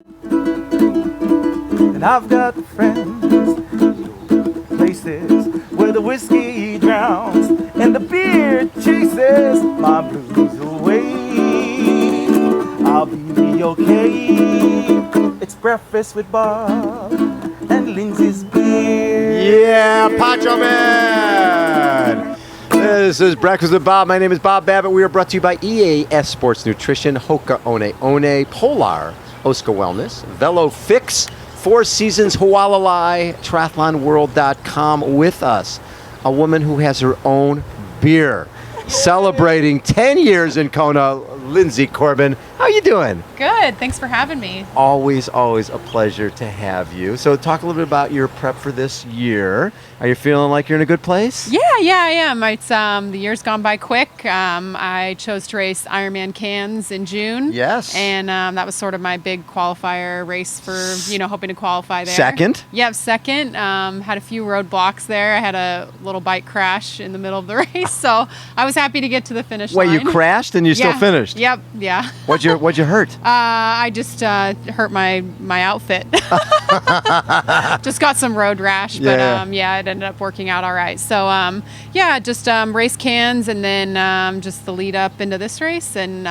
And I've got friends, places where the whiskey drowns and the beer chases my blues away. I'll be okay. It's breakfast with Bob and Linsey's beer. Yeah, Pancho Man! This is Breakfast with Bob. My name is Bob Babbitt. We are brought to you by EAS Sports Nutrition, Hoka One One, Polar, Oscar Wellness, Velo Fix, Four Seasons, Hualalai, TriathlonWorld.com. With us, a woman who has her own beer, celebrating 10 years in Kona, Linsey Corbin. How you doing? Good. Thanks for having me. Always a pleasure to have you. So talk a little bit about your prep for this year. Are you feeling like you're in a good place? Yeah, I am. It's the year's gone by quick. I chose to race Ironman Cairns in June. Yes. And that was sort of my big qualifier race for, hoping to qualify there. Second? Yep, second. Had a few roadblocks there. I had a little bike crash in the middle of the race, so I was happy to get to the finish line. Wait, you crashed and you still finished? Yep, yeah. What'd you hurt? I just hurt my outfit. Just got some road rash, but it ended up working out all right. So just race cans and then just the lead up into this race, and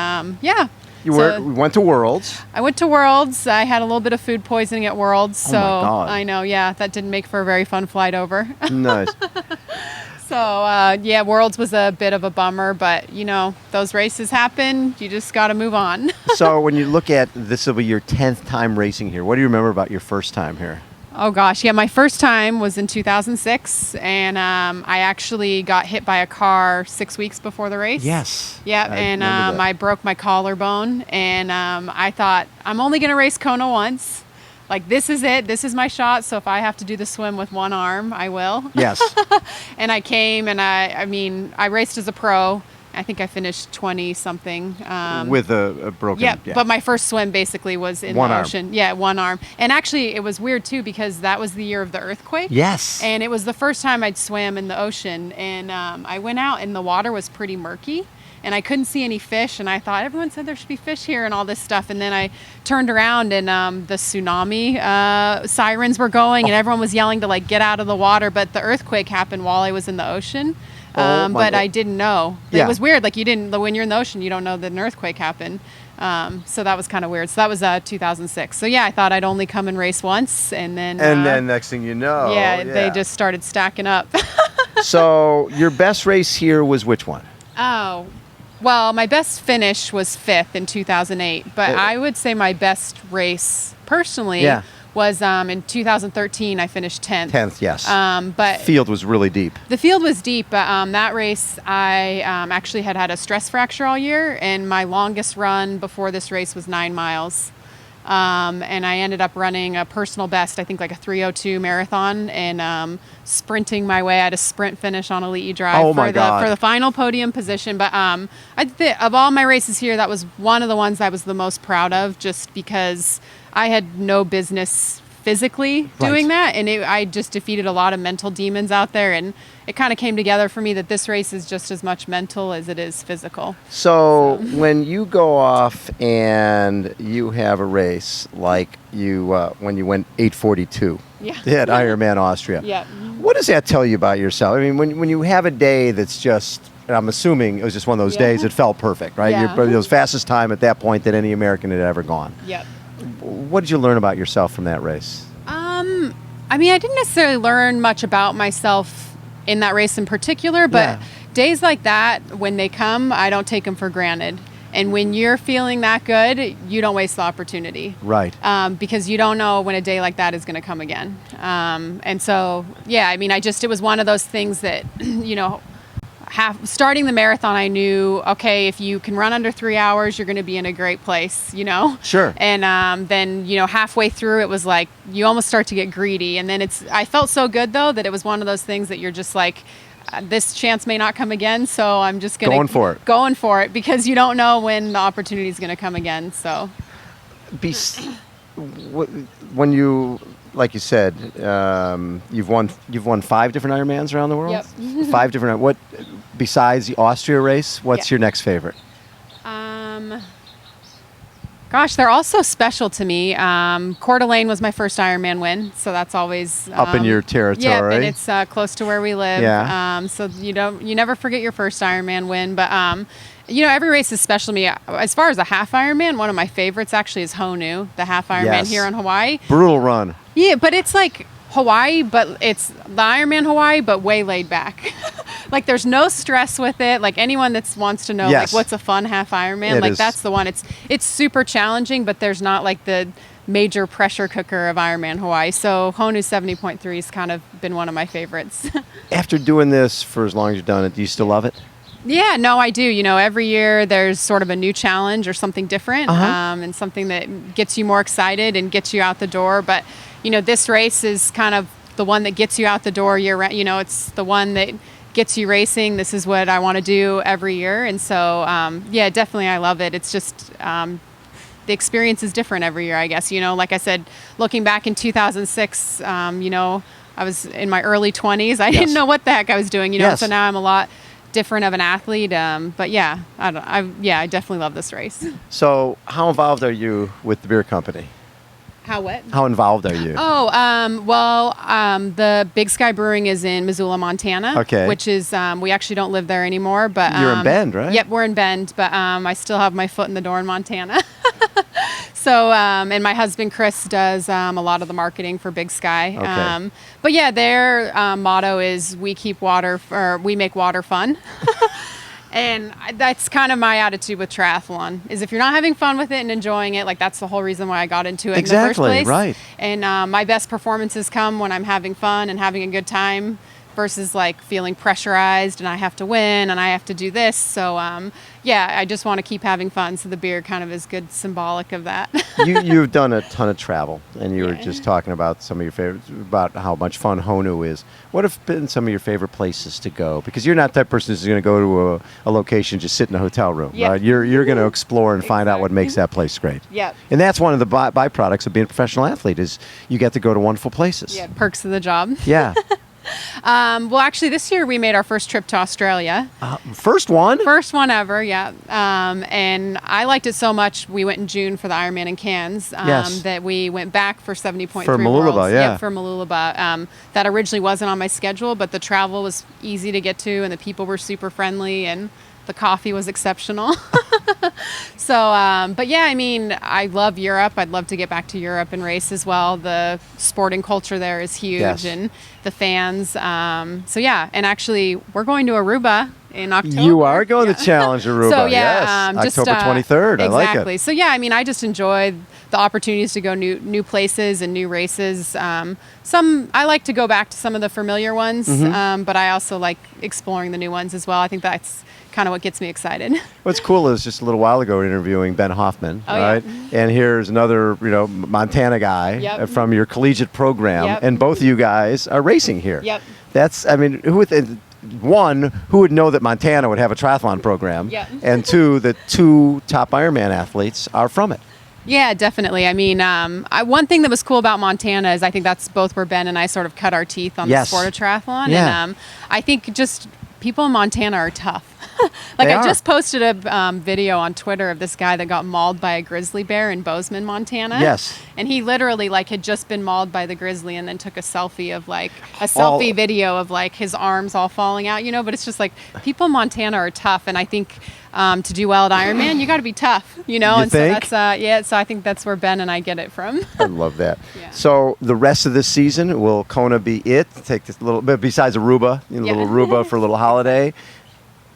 You went to Worlds. I went to Worlds. I had a little bit of food poisoning at Worlds, so my God. I know, that didn't make for a very fun flight over. Nice. So, Worlds was a bit of a bummer, but, those races happen. You just got to move on. So when you look at this will be your 10th time racing here, what do you remember about your first time here? Oh, gosh. Yeah, my first time was in 2006, and I actually got hit by a car 6 weeks before the race. Yes. Yeah, and I broke my collarbone, and I thought, I'm only going to race Kona once. Like, this is it. This is my shot. So if I have to do the swim with one arm, I will. Yes. And I came, and I raced as a pro. I think I finished 20-something. With a broken... Yeah, but my first swim basically was in the ocean. Yeah, one arm. And actually, it was weird, too, because that was the year of the earthquake. Yes. And it was the first time I'd swam in the ocean. And I went out, and the water was pretty murky. And I couldn't see any fish, and I thought, everyone said there should be fish here and all this stuff. And then I turned around, and the tsunami sirens were going, and everyone was yelling to, get out of the water. But the earthquake happened while I was in the ocean. But I didn't know. It was weird. When you're in the ocean, you don't know that an earthquake happened. So that was kind of weird. So that was 2006. So I thought I'd only come and race once, and then next thing you know, they just started stacking up. So your best race here was which one? Oh, well, my best finish was 5th in 2008, but I would say my best race personally was in 2013. I finished 10th. 10th, yes. But field was really deep. The field was deep, but that race I actually had a stress fracture all year, and my longest run before this race was 9 miles. And I ended up running a personal best, I think like a 3:02 marathon, and sprinting my way. I had a sprint finish on Elite Drive for the final podium position. But of all my races here, that was one of the ones I was the most proud of, just because I had no business physically doing that, and I just defeated a lot of mental demons out there, and it kind of came together for me that this race is just as much mental as it is physical. So when you go off and you have a race like when you went 8:42 at Ironman Austria, what does that tell you about yourself? I mean, when you have a day that's just, and I'm assuming it was just one of those days, it felt perfect, right? It was fastest time at that point that any American had ever gone. Yep. What did you learn about yourself from that race? I mean, I didn't necessarily learn much about myself in that race in particular, but days like that, when they come, I don't take them for granted. And when you're feeling that good, you don't waste the opportunity. Right. Because you don't know when a day like that is going to come again. And so, I mean, it was one of those things that, starting the marathon, I knew, okay, if you can run under 3 hours, you're going to be in a great place, Sure. And then, halfway through, it was like, you almost start to get greedy. And then I felt so good, though, that it was one of those things that you're just like, this chance may not come again, so I'm just going to... Going for it, because you don't know when the opportunity is going to come again, so... When you... Like you said, you've won 5 different Ironmans around the world. Yep. 5 different. What besides the Austria race? What's your next favorite? Gosh, they're all so special to me. Coeur d'Alene was my first Ironman win, so that's always Up in your territory. Yeah, and it's close to where we live. Yeah. So you never forget your first Ironman win. But every race is special to me. As far as a half Ironman, one of my favorites actually is Honu, the half Ironman Yes. here in Hawaii. Brutal run. Yeah, but it's like Hawaii, but it's the Ironman Hawaii, but way laid back. Like there's no stress with it. Like anyone that wants to know Yes. like what's a fun half Ironman, It like is. that's the one. It's super challenging, but there's not like the major pressure cooker of Ironman Hawaii. So Honu 70.3 has kind of been one of my favorites. After doing this for as long as you've done it, do you still love it? Yeah, no, I do. Every year there's sort of a new challenge or something different, and something that gets you more excited and gets you out the door. But, this race is kind of the one that gets you out the door year round. It's the one that gets you racing. This is what I want to do every year. And so, yeah, definitely I love it. It's just the experience is different every year, I guess. Like I said, looking back in 2006, I was in my early 20s. I didn't know what the heck I was doing, Yes. So now I'm a lot different of an athlete. But yeah, I definitely love this race. So how involved are you with the beer company? How what? How involved are you? The Big Sky Brewing is in Missoula, Montana. Okay. Which is, we actually don't live there anymore, but You're in Bend, right? Yep, we're in Bend, but I still have my foot in the door in Montana. So, and my husband Chris does a lot of the marketing for Big Sky. Okay. But yeah, their motto is we make water fun. And that's kind of my attitude with triathlon, is if you're not having fun with it and enjoying it, like that's the whole reason why I got into it in the first place. Right. And my best performances come when I'm having fun and having a good time versus like feeling pressurized and I have to win and I have to do this. So yeah, I just want to keep having fun. So the beer kind of is good symbolic of that. You've done a ton of travel, and you were Yeah. just talking about some of your favorites, about how much fun Honu is. What have been some of your favorite places to go? Because you're not that person who's going to go to a location and just sit in a hotel room, Yeah. right? You're going to explore and find out what makes that place great. Yep. And that's one of the byproducts of being a professional athlete is you get to go to wonderful places. Yeah, perks of the job. Yeah. Well, actually, this year we made our first trip to Australia. First one? First one ever, yeah. And I liked it so much, we went in June for the Ironman in Cairns, Yes. that we went back for 70.3 For Mooloolaba, Worlds. yeah. Yep, for Mooloolaba. That originally wasn't on my schedule, but the travel was easy to get to, and the people were super friendly, and the coffee was exceptional. So, but yeah, I mean, I love Europe. I'd love to get back to Europe and race as well. The sporting culture there is huge, Yes. and the fans. So yeah, and actually, we're going to Aruba in October. You are going Yeah. to challenge Aruba. So yeah, yes. just, October 23rd. I like it. exactly. So yeah, I mean, I just enjoy the opportunities to go new places and new races. I like to go back to some of the familiar ones, Mm-hmm. but I also like exploring the new ones as well. I think that's kind of what gets me excited. What's cool is just a little while ago interviewing Ben Hoffman, Oh, yeah. right? And here's another, Montana guy Yep. from your collegiate program, Yep. and both of you guys are racing here. Yep. That's, who would know that Montana would have a triathlon program? Yep. And two, the two top Ironman athletes are from it. Yeah, definitely. I mean, one thing that was cool about Montana is I think that's both where Ben and I sort of cut our teeth on Yes. the sport of triathlon. Yeah. And I think just people in Montana are tough. Like They I are. just posted a video on Twitter of this guy that got mauled by a grizzly bear in Bozeman, Montana. Yes. And he literally had just been mauled by the grizzly and then took a selfie of All- video of his arms all falling out, but it's just people in Montana are tough. And I think to do well at Ironman, you got to be tough, and think? so that's, so I think that's where Ben and I get it from. I love that. Yeah. So the rest of this season, will Kona be it? Take this little bit, besides Aruba, little Aruba for a little holiday.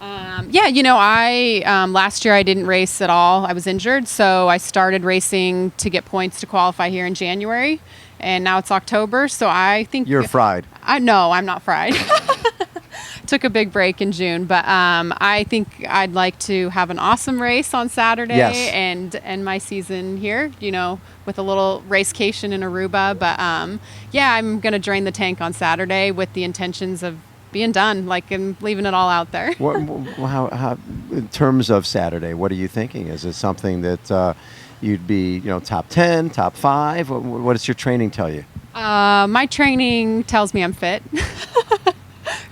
I last year I didn't race at all. I was injured, so I started racing to get points to qualify here in January, and now it's October. So I think You're fried. No, I'm not fried. Took a big break in June, but I think I'd like to have an awesome race on Saturday Yes. and end my season here, with a little racecation in Aruba. But yeah, I'm going to drain the tank on Saturday with the intentions of being done, and leaving it all out there. How, in terms of Saturday, what are you thinking? Is it something that you'd be, top 10, top 5? What does your training tell you? My training tells me I'm fit.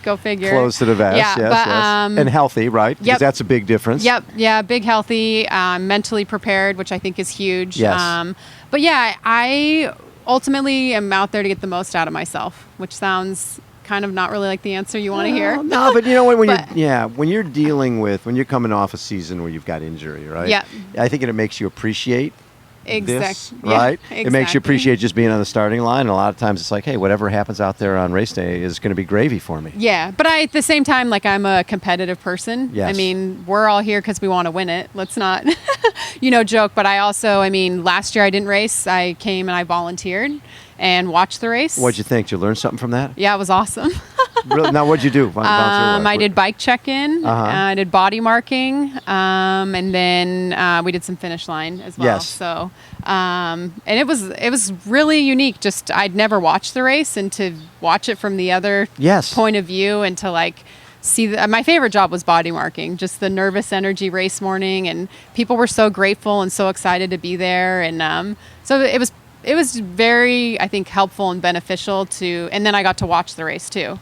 Go figure. Close to the vest, Yeah, yes, but, yes. And healthy, right? Because Yep. that's a big difference. Yep. Yeah. Big, healthy, mentally prepared, which I think is huge. Yes. But yeah, I ultimately am out there to get the most out of myself, which sounds kind of not really like the answer you want to hear. No, but you know when But- when you're dealing with, when you're coming off a season where you've got injury, right? Yeah. I think it makes you appreciate this, Yeah, right? It makes you exactly. appreciate just being on the starting line. And a lot of times it's like, hey, whatever happens out there on race day is going to be gravy for me. Yeah, but at the same time, like, I'm a competitive person. Yes. I mean, we're all here because we want to win it. Let's not, joke. But I also, last year I didn't race. I came and I volunteered and watched the race. What'd you think? Did you learn something from that? Yeah, it was awesome. Really? Now, what'd you do? Volunteer what? I did bike check-in. Uh-huh. I did body marking, and then we did some finish line as well. Yes. So, and it was really unique. Just I'd never watched the race, and to watch it from the other Yes. point of view, and to like see my favorite job was body marking. Just the nervous energy race morning, and people were so grateful and so excited to be there, and so it was very, I think, helpful and beneficial to. And then I got to watch the race too.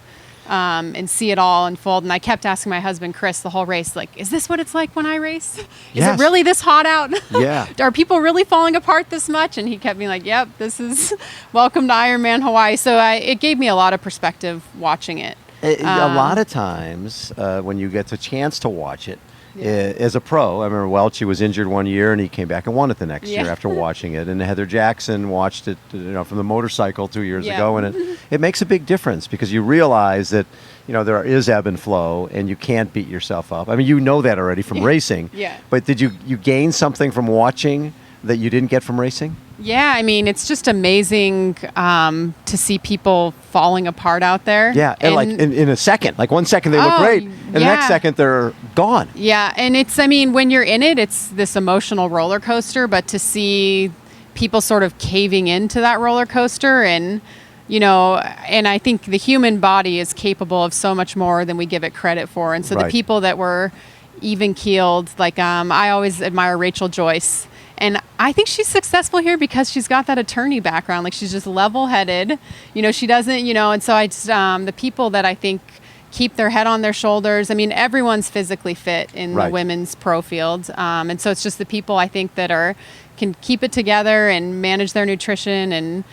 And see it all unfold. And I kept asking my husband, Chris, the whole race, like, is this what it's like when I race? Is Yes. it really this hot out? Yeah. Are people really falling apart this much? And he kept being like, yep, this is welcome to Ironman Hawaii. So it gave me a lot of perspective watching it. A lot of times when you get the chance to watch it, as a pro, I remember Welch, he was injured one year and he came back and won it the next year after watching it. And Heather Jackson watched it, from the motorcycle 2 years ago, and it makes a big difference because you realize that there is ebb and flow, and you can't beat yourself up. I mean, you know that already from racing. Yeah. But did you gain something from watching that you didn't get from racing? Yeah, it's just amazing to see people falling apart out there. Yeah, and like in a second, like 1 second they look great, and the next second they're gone. Yeah, and it's, when you're in it, it's this emotional roller coaster, but to see people sort of caving into that roller coaster and, and I think the human body is capable of so much more than we give it credit for. And so the people that were even keeled, like I always admire Rachel Joyce. And I think she's successful here because she's got that attorney background. Like, she's just level-headed. She doesn't, and so I just, the people that I think keep their head on their shoulders. Everyone's physically fit in the women's pro field. And so it's just the people I think that can keep it together and manage their nutrition and,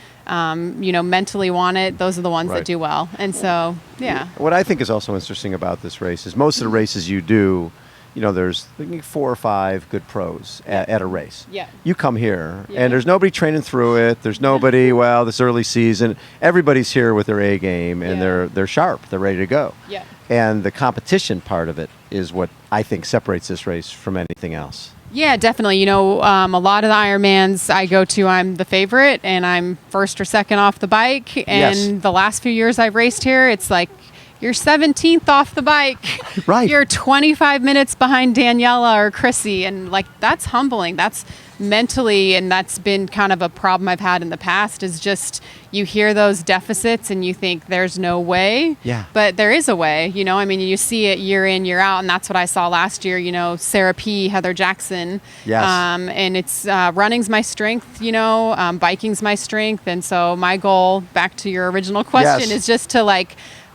mentally want it. Those are the ones that do well. And so, yeah. What I think is also interesting about this race is most of the races you do, there's 4 or 5 good pros at a race. Yeah. You come here, and there's nobody training through it. There's nobody, this early season. Everybody's here with their A game, and they're sharp. They're ready to go. Yeah. And the competition part of it is what I think separates this race from anything else. Yeah, definitely. A lot of the Ironmans I go to, I'm the favorite, and I'm first or second off the bike. And the last few years I've raced here, it's like, you're 17th off the bike. Right. You're 25 minutes behind Daniela or Chrissy. And that's humbling. That's mentally, and that's been kind of a problem I've had in the past, is just you hear those deficits and you think there's no way. Yeah. But there is a way, you see it year in, year out. And that's what I saw last year, Sarah P., Heather Jackson. Yes. And it's running's my strength, biking's my strength. And so my goal, back to your original question, is just to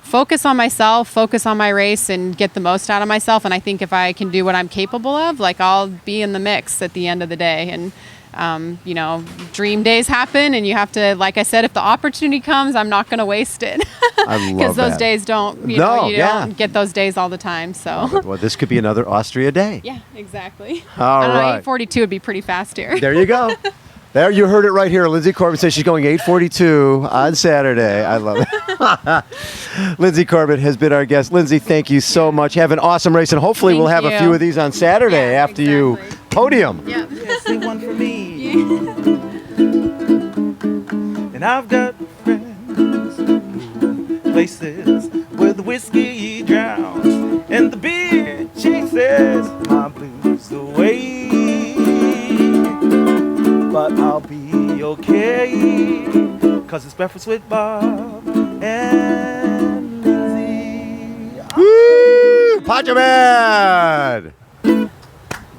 focus on myself, focus on my race, and get the most out of myself. And I think if I can do what I'm capable of, I'll be in the mix at the end of the day. And, dream days happen, and you have to, like I said, if the opportunity comes, I'm not going to waste it. I love Because those that. days don't, you don't get those days all the time. So. Well, this could be another Austria day. Yeah, exactly. All I don't know, right. 842 would be pretty fast here. There you go. There, you heard it right here. Linsey Corbin says she's going 8:42 on Saturday. I love it. Linsey Corbin has been our guest. Linsey, thank you so much. Have an awesome race, and hopefully we'll have a few of these on Saturday after you podium. Yeah. Sing one for me. And I've got friends, places where the whiskey drowns and the beer chases my blues away. But I'll be okay, 'cause it's breakfast with Bob and Linsey. Woo! Pacha Man!